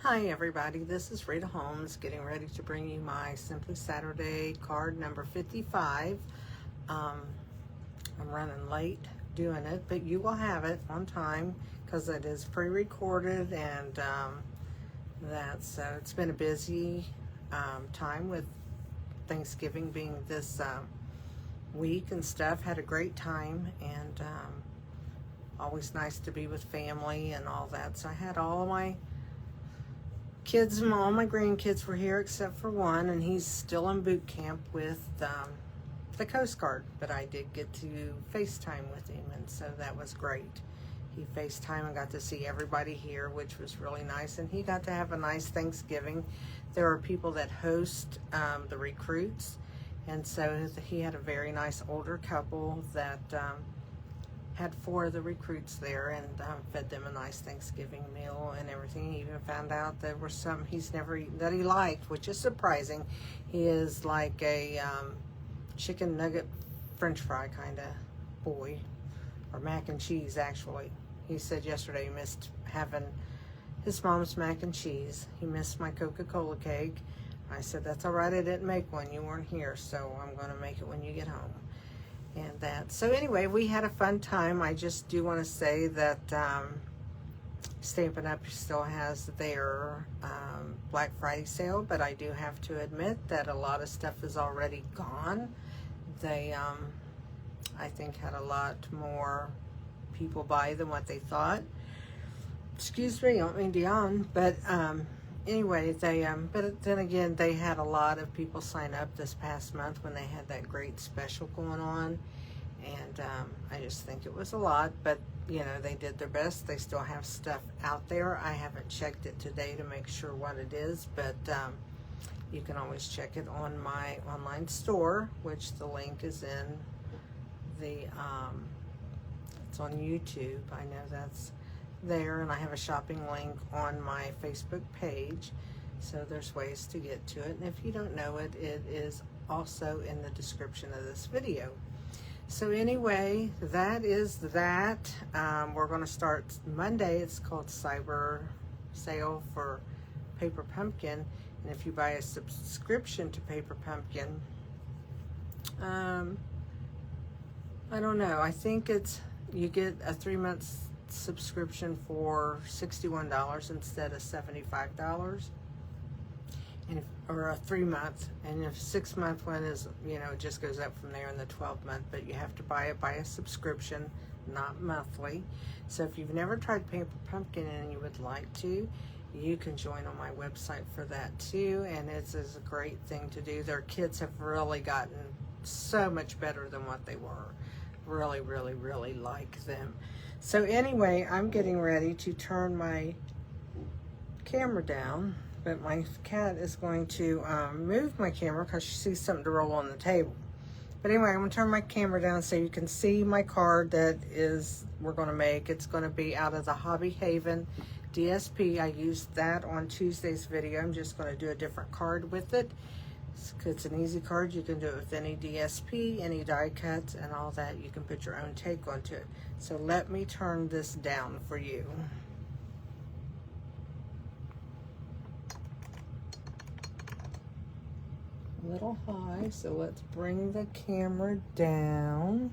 Hi everybody, this is Rita Holmes getting ready to bring you my Simply Saturday card number 55. I'm running late doing it, but you will have it on time because it is pre-recorded and so it's been a busy time with Thanksgiving being this week and stuff. Had a great time and always nice to be with family and all that. So I had all of my kids and all my grandkids were here except for one, and he's still in boot camp with the Coast Guard, but I did get to FaceTime with him, and so that was great. He FaceTime and got to see everybody here, which was really nice, and he got to have a nice Thanksgiving. There are people that host the recruits, and so he had a very nice older couple that had 4 of the recruits there and fed them a nice Thanksgiving meal and everything. He even found out there were some he's never eaten that he liked, which is surprising. He is like a chicken nugget french fry kind of boy, or mac and cheese actually. He said yesterday he missed having his mom's mac and cheese. He missed my Coca-Cola cake. I said, that's all right, I didn't make one. You weren't here, so I'm going to make it when you get home. And that. So anyway, we had a fun time. I just do want to say that Stampin' Up! Still has their Black Friday sale, but I do have to admit that a lot of stuff is already gone. They, I think, had a lot more people buy than what they thought. Excuse me, I don't mean to yawn, but anyway, they, but then again, they had a lot of people sign up this past month when they had that great special going on, and I just think it was a lot, but you know, they did their best. They still have stuff out there. I haven't checked it today to make sure what it is, but you can always check it on my online store, which the link is in the, it's on YouTube. I know that's there, and I have a shopping link on my Facebook page, so there's ways to get to it, and if you don't know it, it is also in the description of this video. So anyway, that is that. We're going to start Monday. It's called Cyber Sale for Paper Pumpkin, and if you buy a subscription to Paper Pumpkin, I don't know, I think it's, you get a 3-month subscription for $61 instead of $75, and or a 3-month, and if 6-month one is, you know, it just goes up from there in the 12-month, but you have to buy it by a subscription, not monthly. So if you've never tried Paper Pumpkin and you would like to, you can join on my website for that too, and it's a great thing to do. Their kids have really gotten so much better than what they were. Really, really, really like them. So anyway, I'm getting ready to turn my camera down, but my cat is going to move my camera because she sees something to roll on the table. But anyway, I'm going to turn my camera down so you can see my card that we're going to make. It's going to be out of the Hobby Haven DSP. I used that on Tuesday's video. I'm just going to do a different card with it. It's an easy card. You can do it with any DSP, any die cuts, and all that. You can put your own take onto it. So let me turn this down for you. A little high, so let's bring the camera down.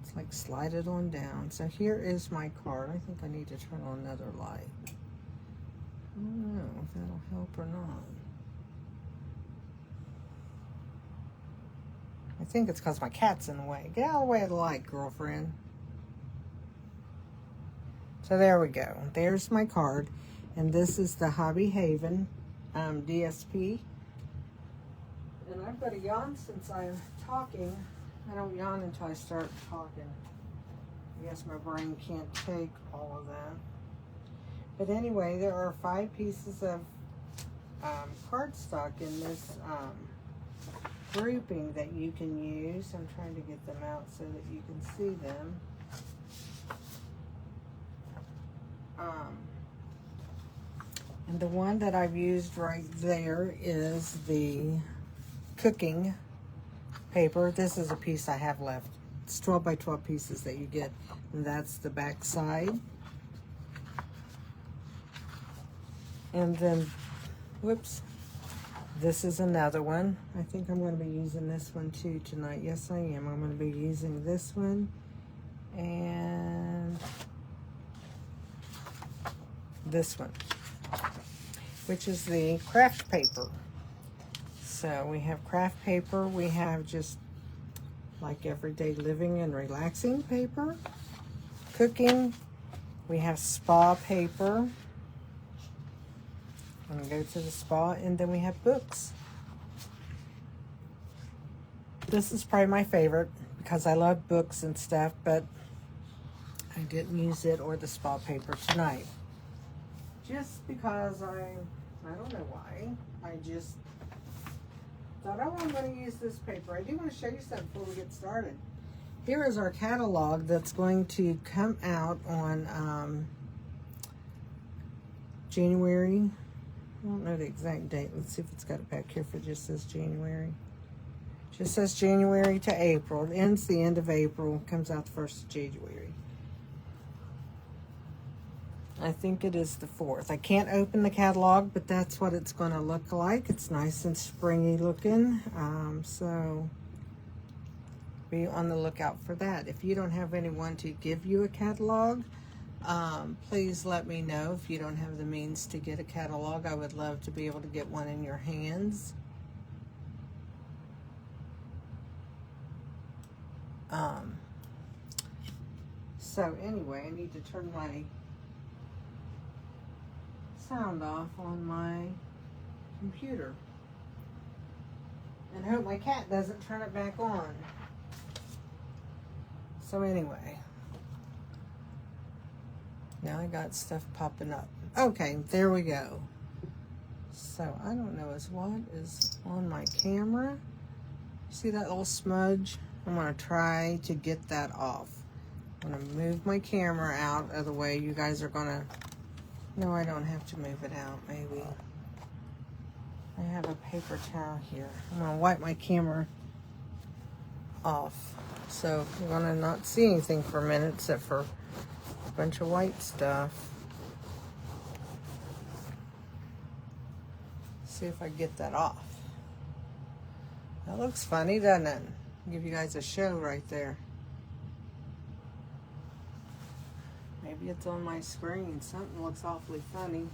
It's like slide it on down. So here is my card. I think I need to turn on another light. I don't know if that'll help or not. I think it's because my cat's in the way. Get out of the way of the light, girlfriend. So there we go. There's my card. And this is the Hobby Haven DSP. And I've got to yawn since I'm talking. I don't yawn until I start talking. I guess my brain can't take all of that. But anyway, there are 5 pieces of cardstock in this grouping that you can use. I'm trying to get them out so that you can see them. And the one that I've used right there is the cooking paper. This is a piece I have left. It's 12 by 12 pieces that you get, and that's the back side. And then, whoops, this is another one. I think I'm going to be using this one too tonight. Yes, I am. I'm going to be using this one and this one, which is the craft paper. So we have craft paper. We have just like everyday living and relaxing paper, cooking. We have spa paper. I'm going to go to the spa, and then we have books. This is probably my favorite because I love books and stuff, but I didn't use it or the spa paper tonight. Just because I don't know why, I just thought, oh, I'm going to use this paper. I do want to show you something before we get started. Here is our catalog that's going to come out on January. I don't know the exact date. Let's see if it's got it back here if it just says January. Just says January to April. It ends the end of April, comes out the 1st of January. I think it is the 4th. I can't open the catalog, but that's what it's going to look like. It's nice and springy looking. So be on the lookout for that. If you don't have anyone to give you a catalog, please let me know. If you don't have the means to get a catalog, I would love to be able to get one in your hands. So anyway, I need to turn my sound off on my computer and hope my cat doesn't turn it back on. So anyway, now I got stuff popping up. Okay, there we go. So I don't know what is on my camera. See that little smudge? I'm going to try to get that off. I'm going to move my camera out of the way. You guys are going to... No, I don't have to move it out, maybe. I have a paper towel here. I'm going to wipe my camera off. So you're going to not see anything for a minute except for a bunch of white stuff. See if I get that off. That looks funny, doesn't it? I'll give you guys a show right there. Maybe it's on my screen. Something looks awfully funny.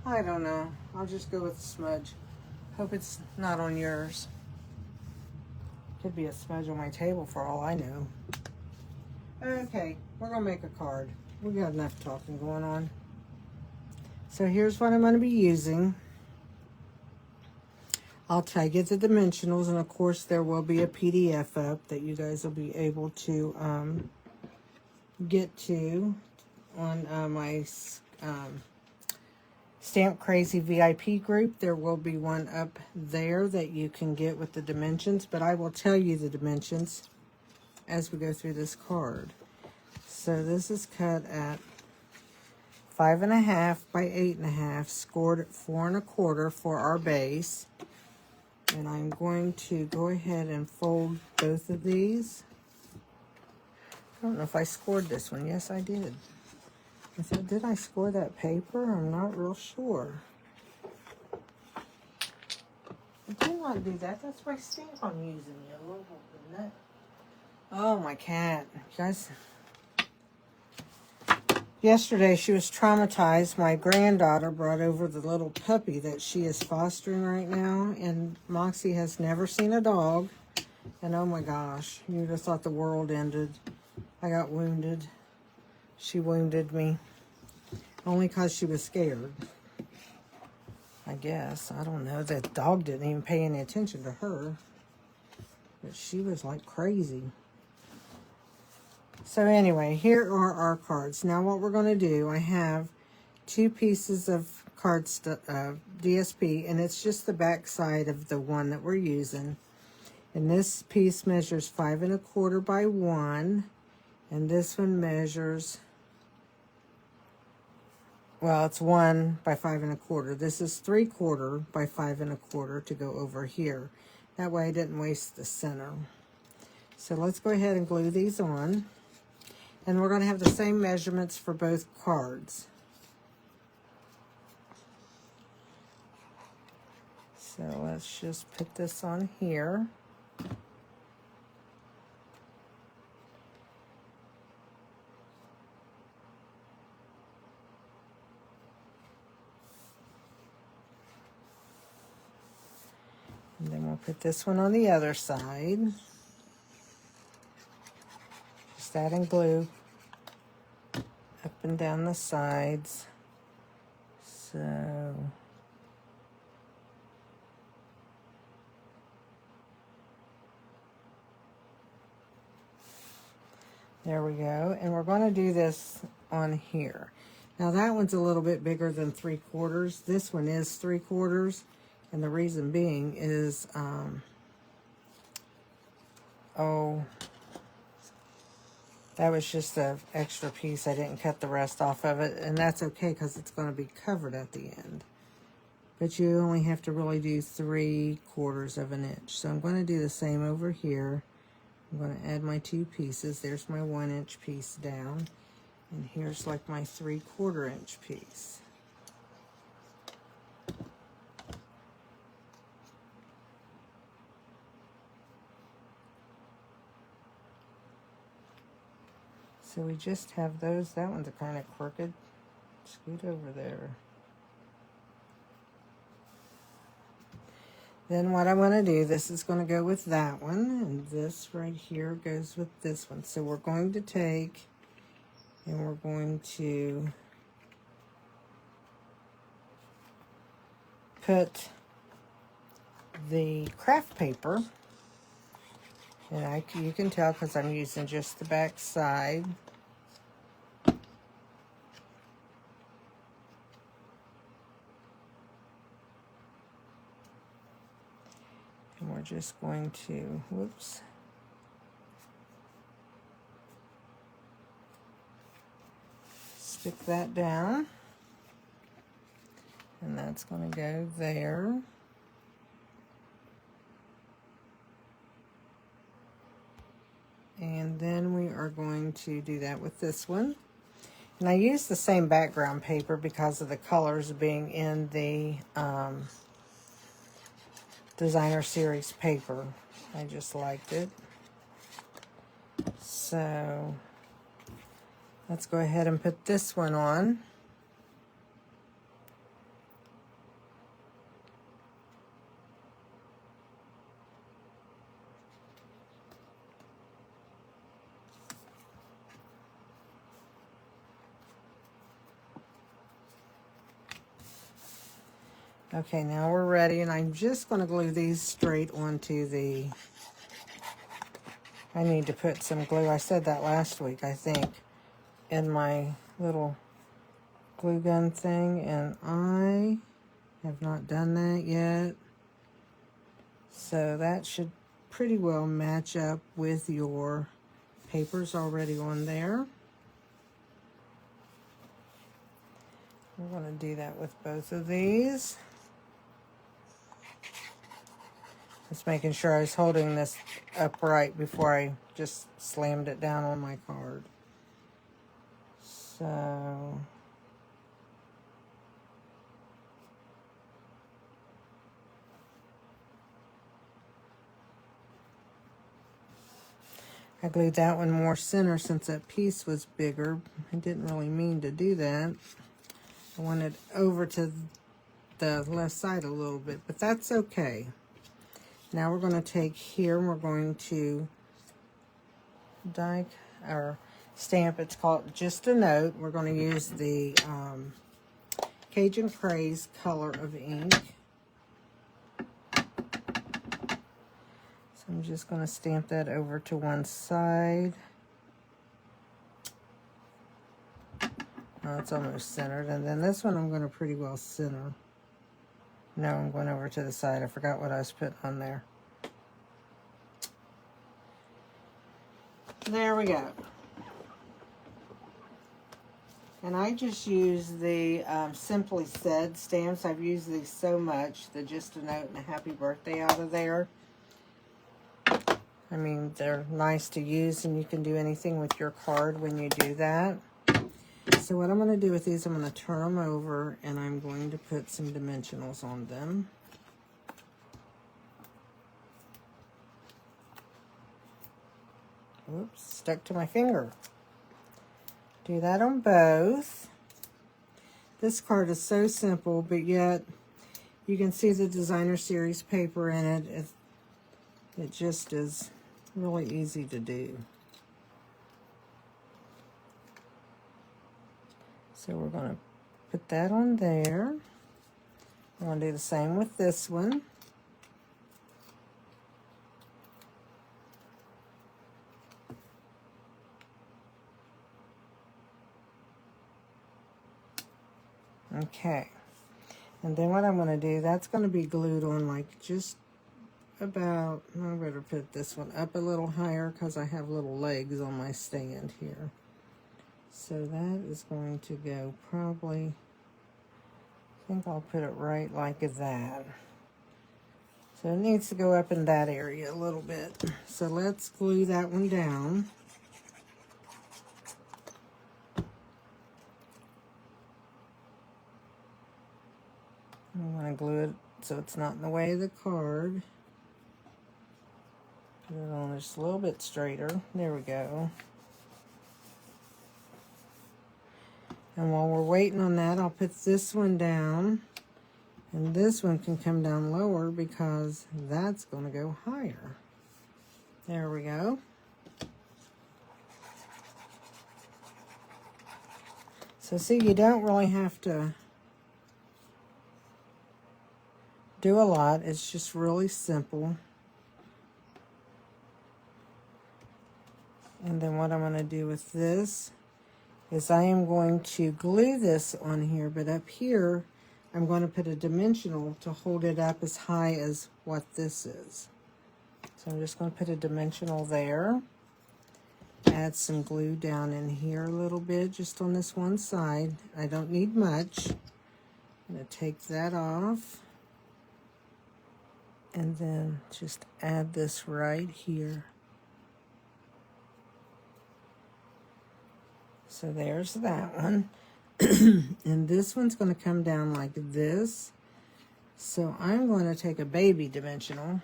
I don't know. I'll just go with the smudge. Hope it's not on yours. Could be a smudge on my table for all I know. Okay, we're going to make a card. We got enough talking going on. So here's what I'm going to be using. I'll try to get the dimensionals, and of course there will be a PDF up that you guys will be able to get to on my Stamp Crazy VIP group. There will be one up there that you can get with the dimensions, but I will tell you the dimensions as we go through this card. So this is cut at 5.5 by 8.5, scored at 4 1/4 for our base. And I'm going to go ahead and fold both of these. I don't know if I scored this one. Yes, I did. I thought, did I score that paper? I'm not real sure. I did not do that. That's my stamp I'm using. You little nut. Oh, my cat. You guys... Yesterday, she was traumatized. My granddaughter brought over the little puppy that she is fostering right now, and Moxie has never seen a dog. And oh my gosh, you would have thought the world ended. I got wounded. She wounded me. Only because she was scared. I guess. I don't know. That dog didn't even pay any attention to her. But she was like crazy. So anyway, here are our cards. Now what we're going to do, I have 2 pieces of card DSP, and it's just the back side of the one that we're using. And this piece measures 5 1/4 by 1, and this one measures, well, it's 1 by 5 1/4. This is 3/4 by 5 1/4 to go over here. That way I didn't waste the center. So let's go ahead and glue these on. And we're going to have the same measurements for both cards. So let's just put this on here. And then we'll put this one on the other side. Just adding glue up and down the sides. So there we go. And we're going to do this on here. Now that one's a little bit bigger than 3/4. This one is 3/4. And the reason being is, that was just an extra piece. I didn't cut the rest off of it. And that's okay because it's going to be covered at the end. But you only have to really do 3/4 of an inch. So I'm going to do the same over here. I'm going to add my 2 pieces. There's my 1-inch piece down. And here's like my 3/4 inch piece. So we just have those. That one's kind of crooked. Scoot over there. Then what I want to do, this is going to go with that one, and this right here goes with this one. So we're going to take, and we're going to put the craft paper, and you can tell because I'm using just the back side. And we're just going to, whoops. Stick that down. And that's going to go there. And then we are going to do that with this one. And I use the same background paper because of the colors being in the designer series paper. I just liked it. So let's go ahead and put this one on. Okay, now we're ready, and I'm just going to glue these straight onto the, I need to put some glue, I said that last week, I think, in my little glue gun thing, and I have not done that yet. So that should pretty well match up with your papers already on there. We're going to do that with both of these. Just making sure I was holding this upright before I just slammed it down on my card. So I glued that one more center since that piece was bigger. I didn't really mean to do that. I wanted over to the left side a little bit, but that's okay. Now we're going to take here and we're going to stamp. It's called Just a Note. We're going to use the Cajun Craze color of ink. So I'm just going to stamp that over to one side. Oh, it's almost centered. And then this one I'm going to pretty well center. No, I'm going over to the side. I forgot what I was putting on there. There we go. And I just use the Simply Said stamps. I've used these so much. The Just a Note and a Happy Birthday out of there. I mean, they're nice to use, and you can do anything with your card when you do that. So what I'm going to do with these, I'm going to turn them over, and I'm going to put some dimensionals on them. Whoops, stuck to my finger. Do that on both. This card is so simple, but yet you can see the designer series paper in it. It just is really easy to do. So we're going to put that on there. We're going to do the same with this one. Okay. And then what I'm going to do, that's going to be glued on like just about, I better put this one up a little higher because I have little legs on my stand here. So that is going to go probably, I think I'll put it right like that. So it needs to go up in that area a little bit. So let's glue that one down. I'm going to glue it so it's not in the way of the card. Put it on just a little bit straighter. There we go. And while we're waiting on that, I'll put this one down. And this one can come down lower because that's going to go higher. There we go. So see, you don't really have to do a lot. It's just really simple. And then what I'm going to do with this is I am going to glue this on here, but up here I'm going to put a dimensional to hold it up as high as what this is. So I'm just going to put a dimensional there. Add some glue down in here a little bit, just on this one side. I don't need much. I'm going to take that off. And then just add this right here. So there's that one. And this one's going to come down like this. So I'm going to take a baby dimensional.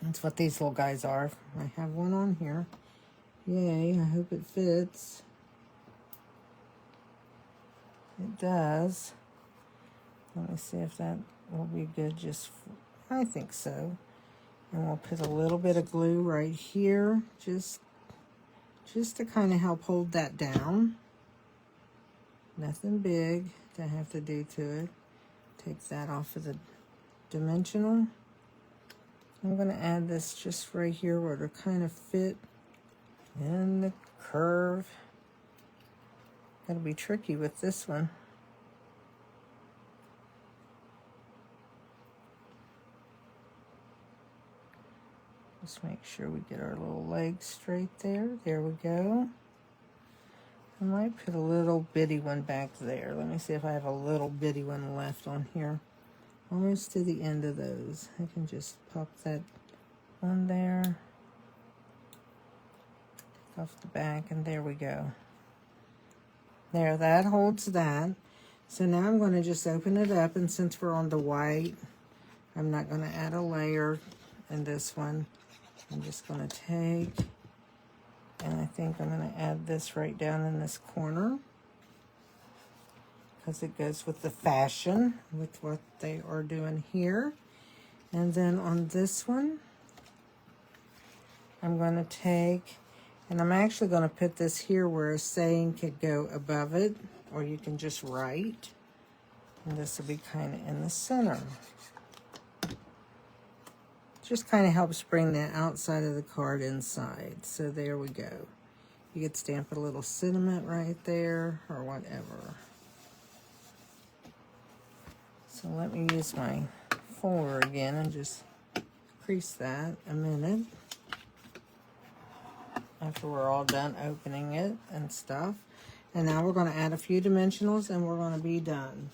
That's what these little guys are. I have one on here. Yay, I hope it fits. It does. Let me see if that will be good. I think so. And we'll put a little bit of glue right here. Just to kind of help hold that down. Nothing big to have to do to it. Take that off of the dimensional. I'm going to add this just right here where it'll kind of fit in the curve. Gotta be tricky with this one. Just make sure we get our little legs straight there. There we go. I might put a little bitty one back there. Let me see if I have a little bitty one left on here. Almost to the end of those. I can just pop that on there. Take off the back, and there we go. There, that holds that. So now I'm going to just open it up, and since we're on the white, I'm not going to add a layer in this one. I'm just going to take, and I think I'm going to add this right down in this corner because it goes with the fashion with what they are doing here. And then on this one, I'm going to take, and I'm actually going to put this here where a saying could go above it, or you can just write. And this will be kind of in the center. Just kind of helps bring the outside of the card inside. So there we go. You could stamp a little sentiment right there or whatever. So let me use my fuller again and just crease that a minute after we're all done opening it and stuff. And now we're going to add a few dimensionals and we're going to be done.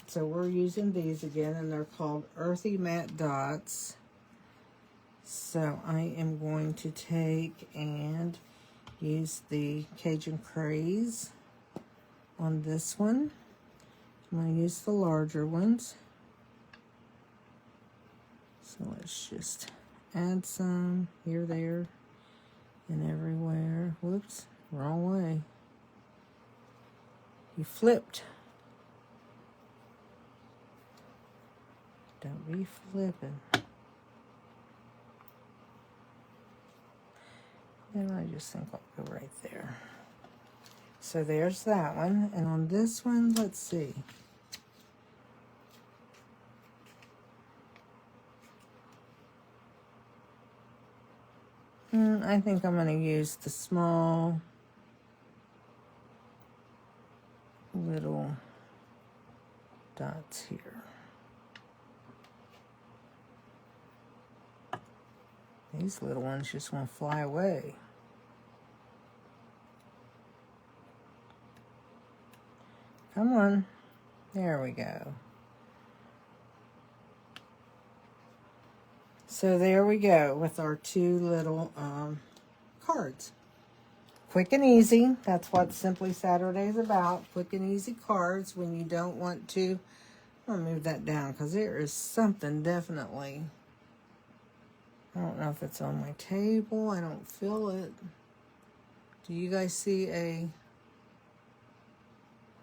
So we're using these again, and they're called Earthy Matte Dots. So I am going to take and use the Cajun Craze on this one. I'm going to use the larger ones. So let's just add some here, there, and everywhere. Whoops, wrong way. You flipped. Don't be flipping. And I just think I'll go right there. So there's that one. And on this one, let's see. I think I'm going to use the small little dots here. These little ones just want to fly away. Come on. There we go. So there we go with our two little cards. Quick and easy. That's what Simply Saturday is about. Quick and easy cards when you don't want to. I'm going to move that down because there is something definitely. I don't know if it's on my table. I don't feel it. Do you guys see a...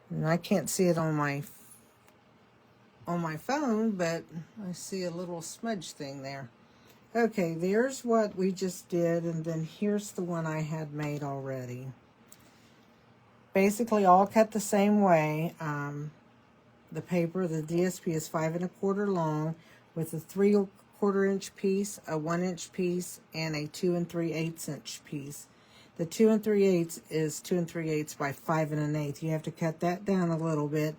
And I can't see it on my phone, but I see a little smudge thing there. Okay, there's what we just did, and then here's the one I had made already. Basically all cut the same way. The paper, the DSP is 5 1/4 long with a 3 1/4 inch piece, a 1 inch piece, and a 2 3/8 inch piece. The 2 3/8 is 2 3/8 by 5 1/8. You have to cut that down a little bit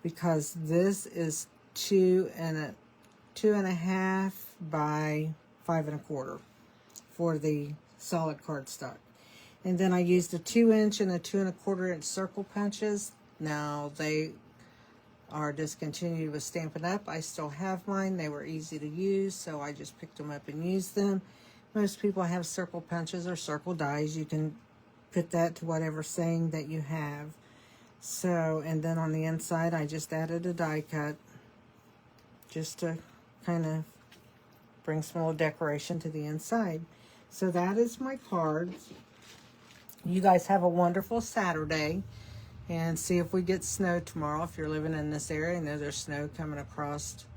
because this is 2 1/2 by 5 1/4 for the solid cardstock. And then I used a 2 inch and a 2 1/4 inch circle punches. Now they are discontinued with Stampin' Up. I still have mine. They were easy to use, so I just picked them up and used them. Most people have circle punches or circle dies. You can put that to whatever saying that you have. So, and then on the inside, I just added a die cut just to kind of bring some little decoration to the inside. So that is my cards. You guys have a wonderful Saturday. And see if we get snow tomorrow. If you're living in this area, I know there's snow coming across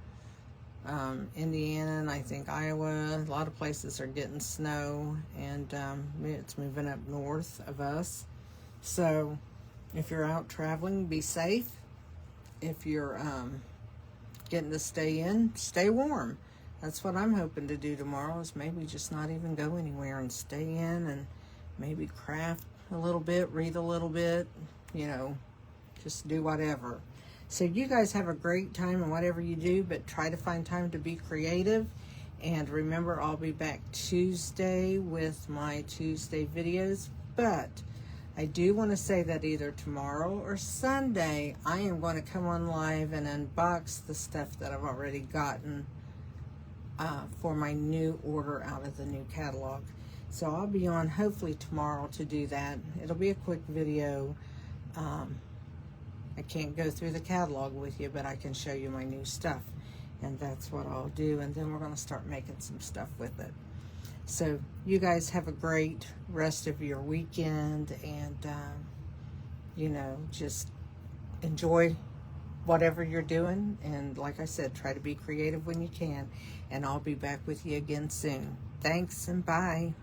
Indiana and I think Iowa. A lot of places are getting snow, and it's moving up north of us. So if you're out traveling, be safe. If you're getting to stay in, stay warm. That's what I'm hoping to do tomorrow, is maybe just not even go anywhere and stay in and maybe craft a little bit, read a little bit, you know, just do whatever. So you guys have a great time in whatever you do, but try to find time to be creative. And remember, I'll be back Tuesday with my Tuesday videos. But I do want to say that either tomorrow or Sunday, I am going to come on live and unbox the stuff that I've already gotten for my new order out of the new catalog. So I'll be on hopefully tomorrow to do that. It'll be a quick video. I can't go through the catalog with you, but I can show you my new stuff. And that's what I'll do. And then we're going to start making some stuff with it. So you guys have a great rest of your weekend. And, you know, just enjoy whatever you're doing. And like I said, try to be creative when you can. And I'll be back with you again soon. Thanks and bye.